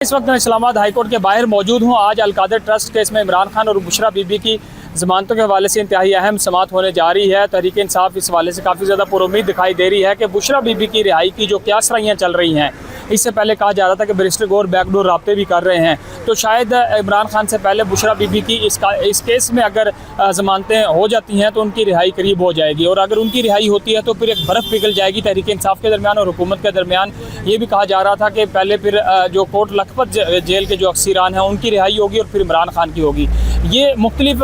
इस वक्त मैं इस्लामाबाद हाईकोर्ट के बाहर मौजूद हूँ। आज अलकादर ट्रस्ट केस में इमरान खान और बुशरा बीबी की ज़मानतों के हवाले से इंतहाई अहम समाअत होने जा रही है। तहरीक इंसाफ इस हवाले से काफ़ी ज़्यादा पुरुम्मीद दिखाई दे रही है कि बुशरा बीबी की रिहाई की जो क्यासराइयाँ चल रही हैं, इससे पहले कहा जा रहा था कि बैरिस्टर गौर बैकडोर राब्ते भी कर रहे हैं, तो शायद इमरान खान से पहले बुशरा बीबी की इस केस में अगर ज़मानतें हो जाती हैं तो उनकी रिहाई करीब हो जाएगी, और अगर उनकी रिहाई होती है तो फिर एक बर्फ़ पिघल जाएगी तहरीक इंसाफ के दरमियान और हुकूमत के दरमियान। ये भी कहा जा रहा था कि पहले फिर जो कोट लखपत जेल के जो अफसरान हैं उनकी रिहाई होगी और फिर इमरान खान की होगी। ये मुख्तलिफ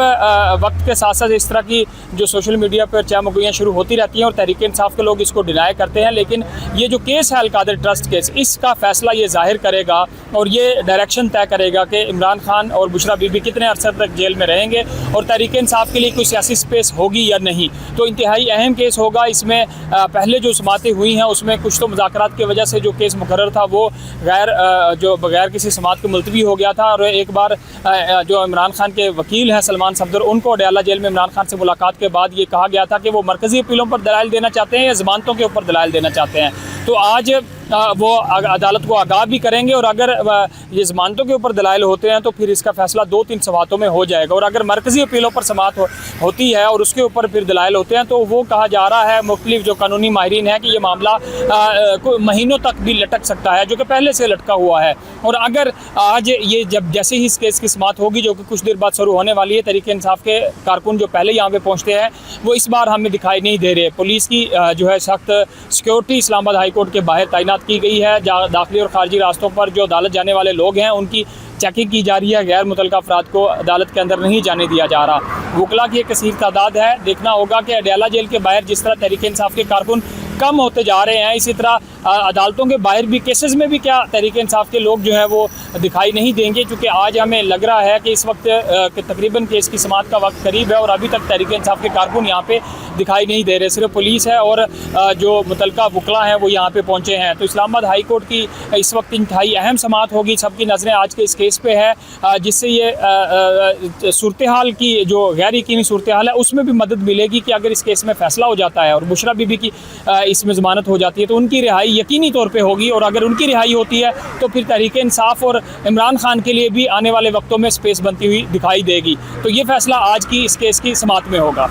वक्त के साथ साथ इस तरह की जो सोशल मीडिया पर चहमगोइयाँ शुरू होती रहती हैं और तहरीक इंसाफ के लोग इसको डिनाई करते हैं, लेकिन ये जो केस है अलकादर ट्रस्ट केस, इसका फ़ैसला ये जाहिर करेगा और ये डायरेक्शन तय करेगा कि इमरान खान और बुशरा बीबी कितने अरसे तक जेल में रहेंगे और तहरीक इंसाफ के लिए कोई सियासी स्पेस होगी या नहीं। तो इंतहाई अहम केस होगा। इसमें पहले जो समातें हुई हैं उसमें कुछ तो मुज़ाकरात की वजह से जो केस मुकर्रर था वो बगैर किसी समात के मुलतवी हो गया था, और एक बार जो इमरान खान के वकील हैं सलमान सफदर, उनको अडयाला जेल में इमरान खान से मुलाकात के बाद ये कहा गया था कि वो मरकज़ी अपीलों पर दलाइल देना चाहते हैं या ज़मानतों के ऊपर दलाइल देना चाहते हैं। तो आज वो अदालत को आगाह भी करेंगे, और अगर ये ज़मानतों के ऊपर दलाइल होते हैं तो फिर इसका फ़ैसला 2-3 समातों में हो जाएगा, और अगर मरकज़ी अपीलों पर समात होती है और उसके ऊपर फिर दलाइल होते हैं तो वो कहा जा रहा है मुख्तलिफ जो कानूनी माहिरीन है कि ये मामला महीनों तक भी लटक सकता है, जो कि पहले से लटका हुआ है। और अगर आज ये जैसे ही इस केस की समात होगी, जो कि कुछ देर बाद शुरू होने वाली है, तहरीक इंसाफ के कारकुन जो पहले यहाँ पे पहुँचते हैं वो इस बार हमें दिखाई नहीं दे रहे। पुलिस की जो है सख्त सिक्योरिटी इस्लामाबाद हाई कोर्ट के बाहर तैनात की गई है। दाखिली और खारजी रास्तों पर जो अदालत जाने वाले लोग हैं उनकी चेकिंग की जा रही है। गैर मुतल्लका अफराद को अदालत के अंदर नहीं जाने दिया जा रहा। वकला की एक कसीर तादाद है। देखना होगा कि अडयाला जेल के बाहर जिस तरह तहरीक इंसाफ के कारकुन कम होते जा रहे हैं, इसी तरह अदालतों के बाहर भी केसेस में भी क्या तहरीक इंसाफ के लोग जो हैं वो दिखाई नहीं देंगे, क्योंकि आज हमें लग रहा है कि इस वक्त तकरीबन केस की समात का वक्त करीब है और अभी तक तहरीक इंसाफ के कारकुन यहाँ पे दिखाई नहीं दे रहे। सिर्फ पुलिस है और जो मुतल्लका वकला हैं वो यहाँ पे पहुँचे हैं। तो इस्लामाबाद हाई कोर्ट की इस वक्त इंतहाई अहम समात होगी। सबकी नज़रें आज के इस केस पे है, जिससे ये सूरत हाल की जो गैर यकीनी सूरत हाल है उसमें भी मदद मिलेगी कि अगर इस केस में फ़ैसला हो जाता है और बुशरा बीबी की इसमें ज़मानत हो जाती है तो उनकी रिहाई यकीनी तौर पे होगी, और अगर उनकी रिहाई होती है तो फिर तहरीक इंसाफ और इमरान खान के लिए भी आने वाले वक्तों में स्पेस बनती हुई दिखाई देगी। तो ये फ़ैसला आज की इस केस की समात में होगा।